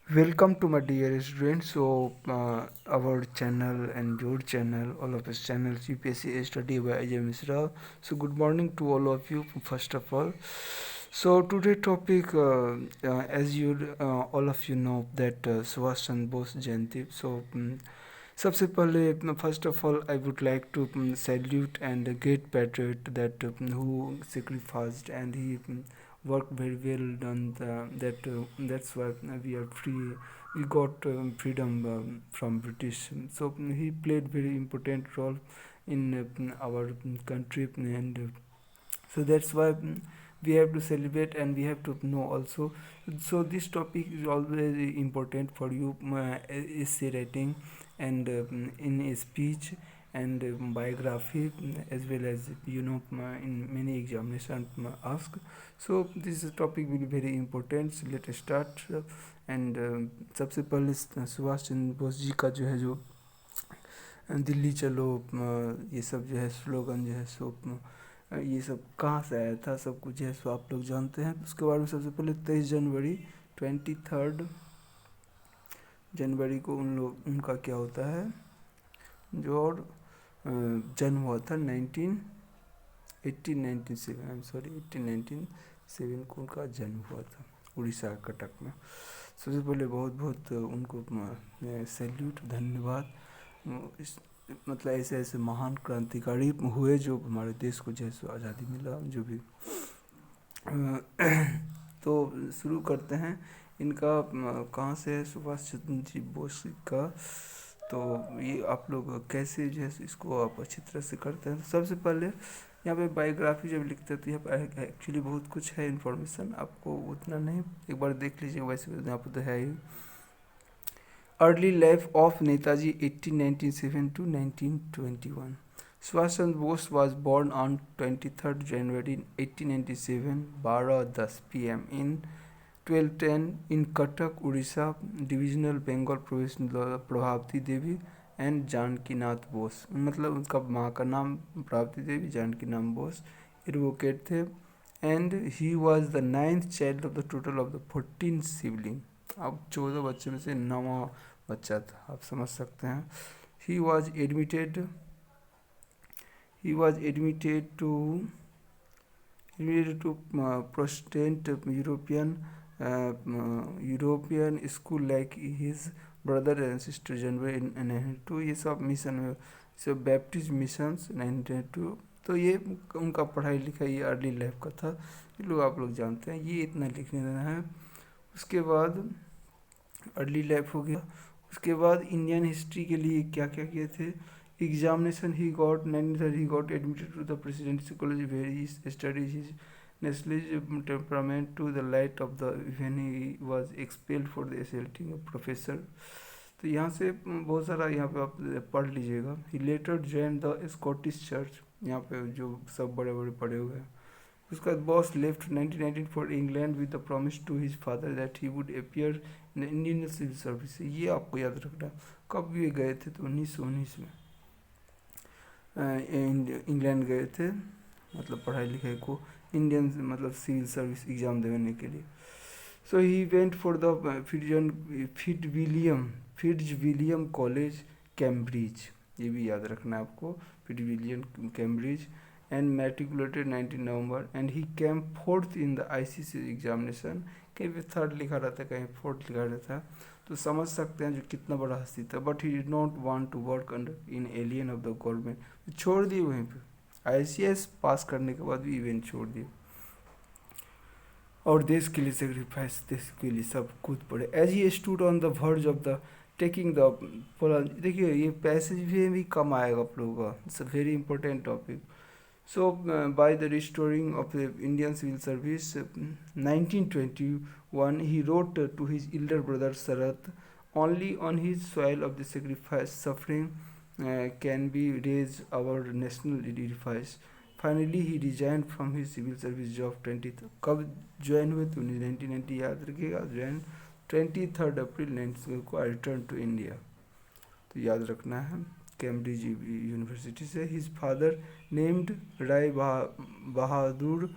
Welcome to my dear students. Our channel and your channel, all of us channels, UPSC Study by Ajay Misra. So, good morning to all of you. First of all, today topic, as you all of you know that Subhash Chandra Bose Jayanti. सबसे पहले first of all I would like to salute and great patriot that who sacrificed and he worked very well done that's why we are free. We got freedom from British. He played very important role in our country, and so that's why we have to celebrate and we have to know also. So this topic is always important for you, essay writing and in a speech and biography, as well as in many examinations ask. So this topic will be very important. So let us start. And सबसे पहले सुभाष चंद्र बोस जी का जो है जो दिल्ली चलो ये सब जो है स्लोगन जो है सो ये सब कहाँ से आया था सब कुछ है सो आप लोग जानते हैं। उसके बाद में सबसे पहले 23 जनवरी 23 जनवरी को उनका क्या होता है जो और जन्म हुआ था 1897 आई एम सॉरी 1897 को उनका जन्म हुआ था उड़ीसा कटक में। सबसे पहले बहुत बहुत उनको सैल्यूट धन्यवाद। इस मतलब ऐसे ऐसे महान क्रांतिकारी हुए जो हमारे देश को जैसे आज़ादी मिला जो भी तो शुरू करते हैं इनका कहाँ से है सुभाष चंद्र जी बोस का। तो ये आप लोग कैसे जो है इसको आप अच्छी तरह से करते हैं। तो सबसे पहले यहाँ पे बायोग्राफी जब लिखते हैं तो यहाँ पे एक्चुअली बहुत कुछ है इन्फॉर्मेशन, आपको उतना नहीं एक बार देख लीजिए, वैसे यहाँ पर तो है ही। Early life of Netaji 1897 to 1921। Subhash Chandra Bose was born on 23rd January 1897, 12:10 p.m. in 1210 in Cuttack, Odisha, Divisional Bengal Province, Prabhavati Devi and Janaki Nath Bose. मतलब उनका माँ का नाम प्रभावती देवी, जानकी नाम बोस एडवोकेट थे। And he was the 9th child of the total of the 14 sibling. अब 14 बच्चे में से 9वां बच्चा था, आप समझ सकते हैं। He was admitted to Protestant European school like his brother and sister January 1992। ये सब मिशन में सब बैप्टिस्ट मिशन 1992। तो ये उनका पढ़ाई लिखाई ये अर्ली लाइफ का था, ये लोग आप लोग जानते हैं, ये इतना लिखने देना है। उसके बाद अर्ली लाइफ हो गया। उसके बाद इंडियन हिस्ट्री के लिए क्या क्या किए थे। Examination he got 1930 he got admitted to the Presidency College where he studies his nationalism temperament to the light of the when he was expelled for the assault professor. तो यहाँ से बहुत सारा यहाँ पे आप पढ़ लीजिएगा। He later joined the Scottish Church, यहाँ पे जो सब बड़े बड़े पढ़े हुए हैं। उसके बाद Bose left 1919 for England with the promise to his father that he would appear in Indian civil service. ये आपको याद रखना है। कब ये गए थे तो 1919 में इंग्लैंड गए थे, मतलब पढ़ाई लिखाई को इंडियन मतलब सिविल सर्विस एग्ज़ाम देने के लिए। So he went for the Fitzwilliam College Cambridge, ये भी याद रखना है आपको, Fitzwilliam Cambridge and matriculated 19 November and he came fourth in the ICC examination. कहीं पे थर्ड लिखा रहता है, कहीं फोर्थ लिखा रहता है, तो समझ सकते हैं जो कितना बड़ा हस्ती था। But he did not want to work under in alien of the government, छोड़ दिए वहीं पे। आईसीएस पास करने के बाद भी इवेंट छोड़ दिए और देश के लिए सेक्रीफाइस, देश के लिए सब कूद पड़े। As he stood on the verge of the taking the, देखिए ये पैसेज भी कम आएगा आप लोगों का, it's a very important topic. So, by the restoring of the Indian civil service, 1921, he wrote to his elder brother Sarath, "Only on his soil of the sacrifice, suffering can be raised our national edifice." Finally, he resigned from his civil service job 20th. कब join हुए तो 1990 याद रखिएगा, join 23 अप्रैल 19 को आई return to India, तो याद रखना है। कैम्ब्रिज यूनिवर्सिटी से। His father named Rai Bahadur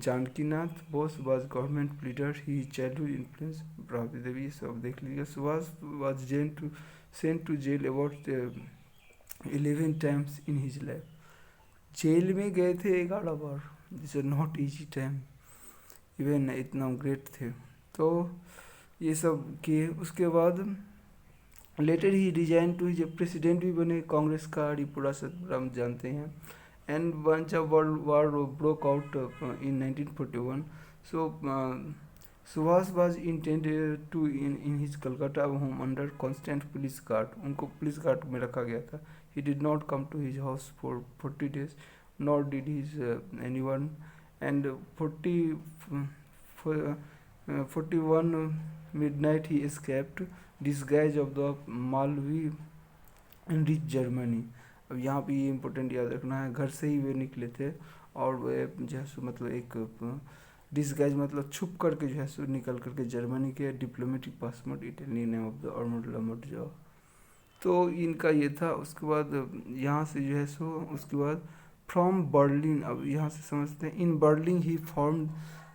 Janakinath Bose was government leader, he childhood influence प्रभावित देवी, ये सब देख लीजिए। Subhash was sent to jail about 11 times in his life. Jail में गए थे 11 बार, this are not easy time, even इतना ग्रेट थे। तो ये सब किए। उसके बाद लेटर ही रिजाइन टू, जब प्रेसिडेंट भी बने कांग्रेस का, ये पूरा सब हम जानते हैं। एंड वन जब world war broke out in 1941, so Subhash was intended to in his Calcutta home under constant police guard, उनको पुलिस गार्ड में रखा गया था। He did not come to his house for 40 days, not did his anyone. And 41 midnight he escaped disguise of the Malvi in rich Germany। अब यहाँ पे ये important याद रखना है, घर से ही वे निकले थे और वे जो है सो मतलब एक डिस्गाइज मतलब छुप करके जो है सो निकल करके जर्मनी के diplomatic passport Italy name of the armoured Lambert. तो इनका ये था। उसके बाद यहाँ से जो है सो उसके बाद फ्रॉम बर्लिन, अब यहाँ से समझते हैं। In Berlin he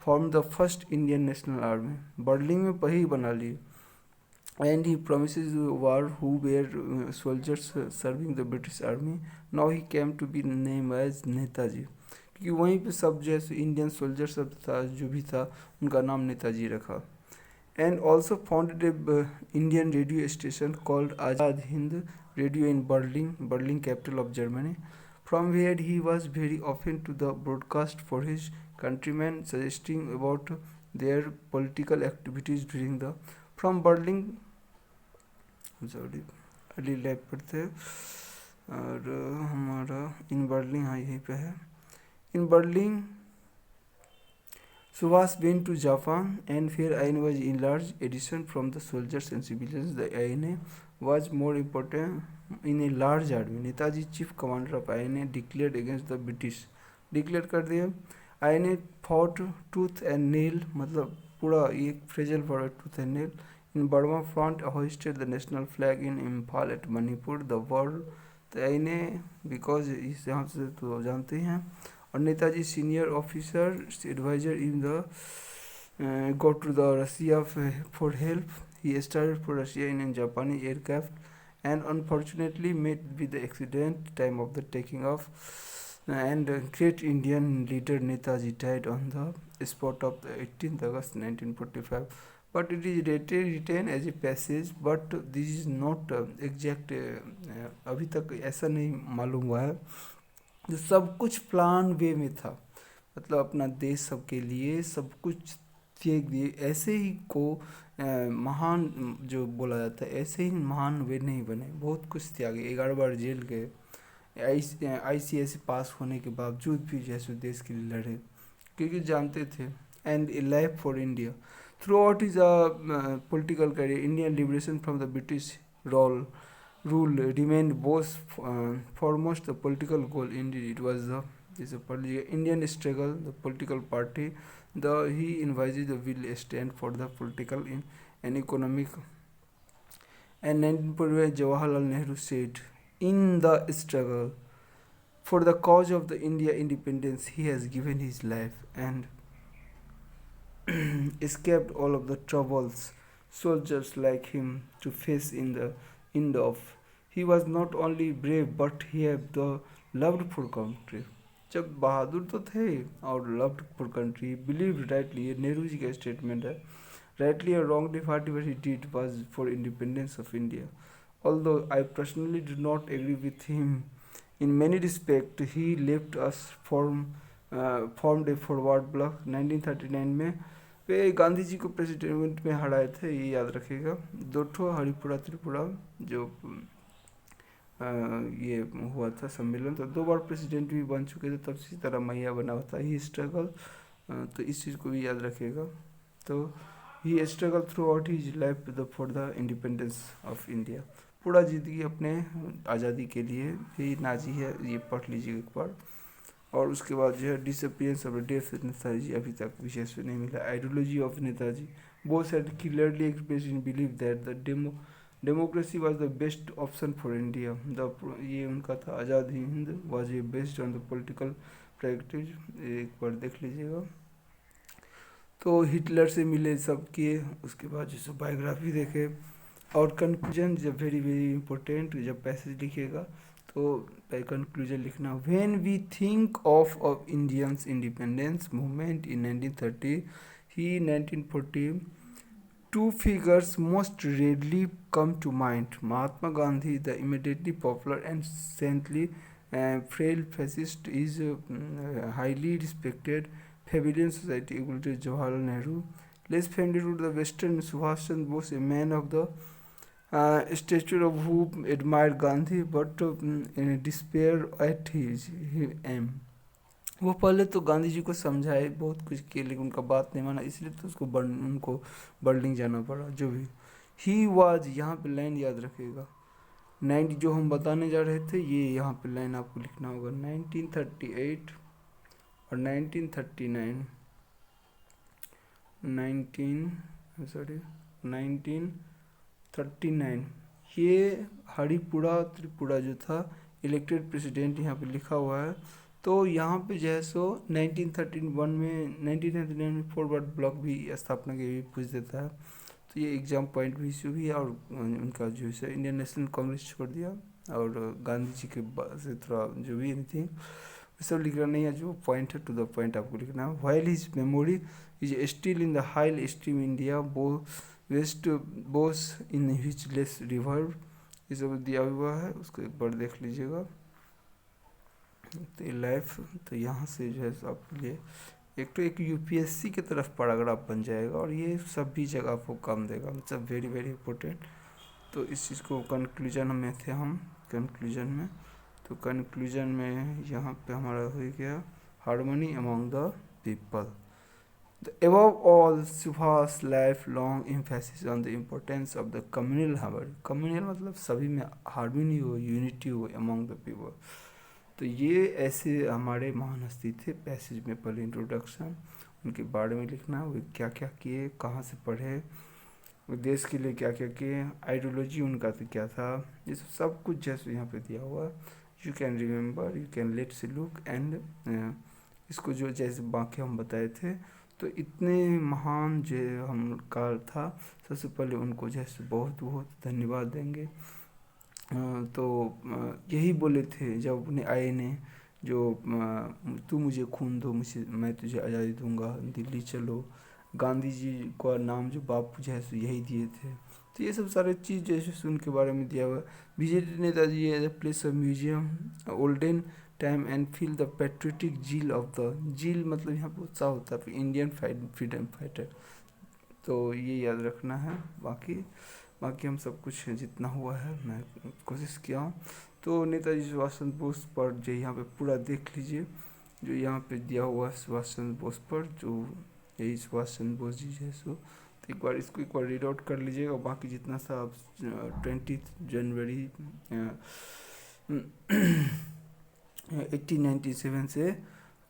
form the first Indian national army, Berlin में वही बना लिए। And he promises war who were soldiers serving the British army, now he came to be name as Netaji, क्योंकि वहीं पे सब जो है इंडियन सोल्जर सब था, जो भी था उनका नाम नेताजी रखा। And also founded A Indian radio station called Azad Hind radio in Berlin capital of Germany, from where he was very often to the broadcast for his countrymen, suggesting about their political activities during the from Berlin। Sorry अगली life पर थे और हमारा in Berlin, हाँ यहीं पे है। In Berlin Subhas went to Japan and where INA was enlarged addition from the soldiers and civilians. The INA was more important in a large army. Netaji chief commander of INA declared against the British, declare कर दिया। INA fought tooth and nail, मतलब पूरा ये phrasal for tooth and nail in Burma front, hoisted the national flag in Imphal at Manipur, the world। तो INA because इस यहाँ से तो जानते हैं। और Netaji senior officer adviser in the go to the Russia for help, he started for Russia in जापानी aircraft and unfortunately met with the accident time of the taking off, and great Indian leader Netaji died on the spot of the 18 August 1945, but it is written as a passage, but this is not exact। अभी तक ऐसा नहीं मालूम हुआ है, जो सब कुछ प्लान वे में था, मतलब अपना देश सबके लिए सब कुछ त्याग दिए। ऐसे ही को महान जो बोला जाता है, ऐसे ही महान वे नहीं बने, बहुत कुछ त्यागे, 11 बार जेल गए, ICS पास होने के बावजूद भी जैसे देश के लिए लड़े, क्योंकि जानते थे। And A life for India through out is political career, Indian liberation from the British rule remained both foremost the political goal. Indeed, it was the Indian struggle, the political party. He envisaged the will stand for the political and economic. And 1945, Jawaharlal Nehru said, "In the struggle for the cause of the India independence, he has given his life and escaped all of the troubles soldiers like him to face in the end of। He was not only brave but he had the loved for country। जब बहादुर तो थे और loved for country, believed rightly, ये नेहरू जी का statement है, rightly or wrongly whatever he did was for independence of India। Although I personally do not agree with him in many respects, he left us formed a forward block। 1939 में वे गांधी जी को president में हराए थे, ये याद रखिएगा। दोठो हरिपुरा त्रिपुरा जो ये हुआ था सम्मेलन, तो 2 बार प्रेसिडेंट भी बन चुके थे, तब सीताराम मैया बना हुआ था। ही स्ट्रगल, तो इस चीज़ को भी याद रखिएगा। तो he struggle throughout his life for the independence of India, पूरा जिंदगी अपने आज़ादी के लिए। ये नाजी है, ये पढ़ लीजिए एक बार। और उसके बाद जो है डिसअपियरेंस ऑफ डेथ नेताजी, अभी तक विषय से नहीं मिला। Ideology of Netaji, both had clearly expressed in believe that the democracy was the best option for India. ये उनका था, Azad Hind was a based on the political priorities, एक बार देख लीजिएगा। तो हिटलर से मिले, सब किए, उसके बाद जैसे बायोग्राफी देखे। और कंक्लूजन जब वेरी वेरी इंपॉर्टेंट, जब पैसेज लिखिएगा तो कंक्लूजन लिखना। When we think of Indians independence movement in 1930 he 1940, two figures most readily come to mind: Mahatma Gandhi, the immediately popular and saintly frail fascist, is highly respected Pavilion Society equal to Jawaharlal Nehru. Less familiar to the Western, Subhash Chandra Bose, a man of the stature of who admired Gandhi but in despair at his aim. वो पहले तो गांधी जी को समझाए, बहुत कुछ किए, लेकिन उनका बात नहीं माना, इसलिए तो उनको बर्लिंग जाना पड़ा। जो भी ही वाज, यहाँ पे लाइन याद रखिएगा। 90 जो हम बताने जा रहे थे, ये यहाँ पे लाइन आपको लिखना होगा। 1938 और 1939, 1939, ये हरिपुरा त्रिपुरा जो था इलेक्टेड प्रेसिडेंट यहाँ पे लिखा हुआ है। तो यहाँ पे जो है सो 1931 में 1939 में फॉरवर्ड ब्लॉक भी स्थापना के भी पूछ देता है। तो ये एग्जाम पॉइंट भी इशू भी है। और उनका जो है इंडियन नेशनल कांग्रेस छोड़ दिया, और गांधी जी के से थोड़ा जो भी थी सब लिखना नहीं है, जो पॉइंट है टू द पॉइंट आपको लिखना है। While his memory is still in the high stream India west Bose in hitch less river, ये सब दिया हुआ है, उसको एक बार देख लीजिएगा। तो लाइफ, तो यहाँ से जो है आपके लिए एक यूपीएससी की तरफ पैराग्राफ बन जाएगा, और ये सभी जगह आपको काम देगा, मतलब वेरी वेरी इंपॉर्टेंट। तो इस चीज़ को कंक्लूजन में थे हम, कंक्लूजन में, तो कंक्लूजन में यहाँ पे हमारा हो गया harmony among the people. Above all, Subhas lifelong emphasis on the importance of the communal harmony. Communal मतलब सभी में हार्मनी हो, यूनिटी हो among the people. तो ये ऐसे हमारे महान हस्ती थे। पैसेज में पहले इंट्रोडक्शन, उनके बारे में लिखना, वो क्या क्या किए, कहाँ से पढ़े, देश के लिए क्या क्या किए, आइडियोलॉजी उनका तो क्या था, ये सब कुछ जैसे यहाँ पे दिया हुआ। You can remember, you can let से लुक एंड इसको जो जैसे बाकी हम बताए थे। तो इतने महान जो हम काल था, सबसे पहले उनको जैसे बहुत बहुत धन्यवाद देंगे। तो यही बोले थे जब उन्हें आए ने, जो तू मुझे खून दो, मुझे मैं तुझे आज़ादी दूंगा, दिल्ली चलो। गांधी जी का नाम जो बापू जैसे यही दिए थे। तो ये सब सारे चीज़ जैसे उनके बारे में दिया हुआ। Visit Netaji as a place of museum olden time and feel the patriotic zeal of the, zeal मतलब यहाँ पे उत्साह होता है इंडियन फ्रीडम फाइटर। तो ये याद रखना है। बाकी हम सब कुछ जितना हुआ है मैं कोशिश किया हूँ। तो नेताजी सुभाष चंद्र बोस पर जो यहाँ पे पूरा देख लीजिए, जो यहाँ पे दिया हुआ है सुभाष चंद्र बोस पर, जो यही सुभाष चंद्र बोस जी है सो। तो एक बार इसको एक बार रीड आउट कर लीजिएगा। बाकी जितना सा आप 20 जनवरी 1897 से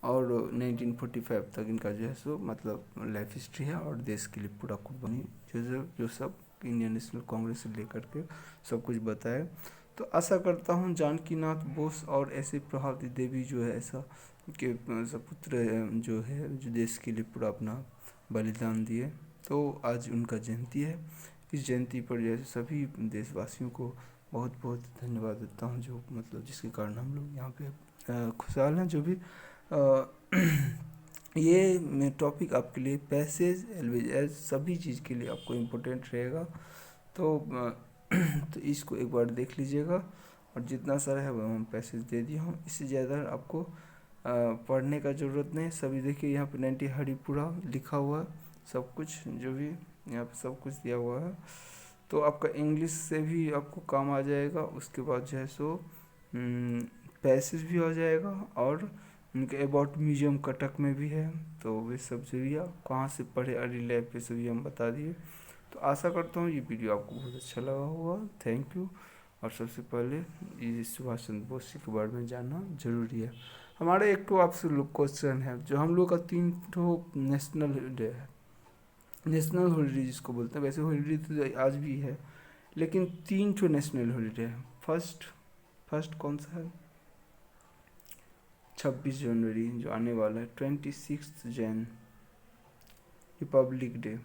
और 1945 तक इनका जो है सो मतलब लाइफ हिस्ट्री है, और देश के लिए पूरा कुर्बानी जो सब इंडियन नेशनल कांग्रेस से लेकर के सब कुछ बताया। तो आशा करता हूँ जानकी नाथ बोस और ऐसे प्रभावती देवी जो है ऐसा के सपुत्र जो है, जो देश के लिए पूरा अपना बलिदान दिए। तो आज उनका जयंती है। इस जयंती पर जैसे सभी देशवासियों को बहुत बहुत धन्यवाद देता हूँ, जो मतलब जिसके कारण हम लोग यहाँ पे खुशहाल हैं। जो भी ये टॉपिक आपके लिए पैसेज एज सभी चीज़ के लिए आपको इम्पोर्टेंट रहेगा। तो इसको एक बार देख लीजिएगा, और जितना सारा है वो हम पैसेज दे दिया हूँ, इससे ज़्यादा आपको पढ़ने का ज़रूरत नहीं। सभी देखिए यहाँ पे 90 हरिपुरा लिखा हुआ है, सब कुछ जो भी यहाँ पे सब कुछ दिया हुआ है। तो आपका इंग्लिश से भी आपको काम आ जाएगा। उसके बाद जो है सो पैसेज भी हो जाएगा, और उनके अबाउट म्यूजियम कटक में भी है। तो वे सब जो भी आप कहाँ से पढ़े अर्ली लाइफ पे सभी हम बता दिए। तो आशा करता हूँ ये वीडियो आपको बहुत अच्छा लगा होगा। Thank you. और सबसे पहले ये सुभाष चंद्र बोस जी के बारे में जानना जरूरी है। हमारे एक तो आपसे क्वेश्चन है, जो हम लोग का 3 नेशनल डे है, नेशनल हॉलीडे जिसको बोलते हैं। वैसे हॉलीडे तो आज भी है, लेकिन 3 नेशनल हॉलीडे है। फर्स्ट कौन सा है? 26 जनवरी जो आने वाला है, 26 जैन रिपब्लिक डे,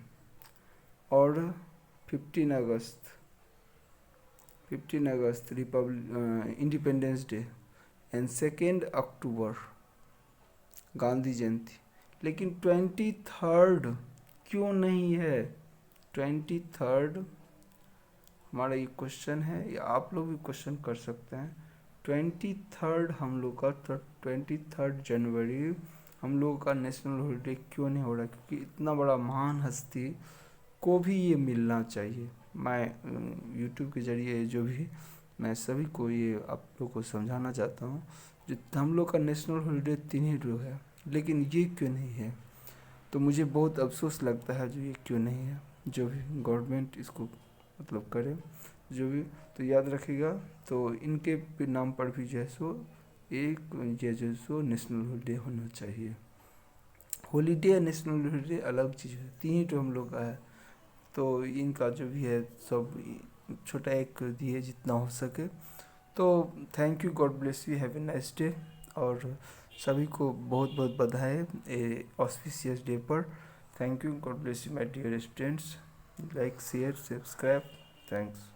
और 15 अगस्त, 15 अगस्त इंडिपेंडेंस डे, एंड 2 अक्टूबर गांधी जयंती। लेकिन 23 क्यों नहीं है? 23 हमारा ये क्वेश्चन है, या आप लोग भी क्वेश्चन कर सकते हैं। 23 हम लोग का 23 जनवरी हम लोगों का नेशनल हॉलीडे क्यों नहीं हो रहा? क्योंकि इतना बड़ा महान हस्ती को भी ये मिलना चाहिए। मैं यूट्यूब के ज़रिए जो भी मैं सभी को ये आप लोग को समझाना चाहता हूँ, जो हम लोग का नेशनल हॉलीडे 3 ही है, लेकिन ये क्यों नहीं है? तो मुझे बहुत अफसोस लगता है जो ये क्यों नहीं है। जो भी गवर्नमेंट इसको मतलब करे, जो भी, तो याद रखिएगा। तो इनके भी नाम पर भी जो है सो एक ये जो सो नेशनल हॉलीडे होना चाहिए। हॉलीडे या नेशनल हॉलीडे अलग चीज़ है, 3 ही तो हम लोग का है। तो इनका जो भी है सब छोटा एक कर दिए जितना हो सके। तो thank you, God bless you, have a nice day. और सभी को बहुत बहुत बधाई ए ऑस्पिशियस डे पर। Thank you, God bless you my dear students. Like share subscribe, thanks.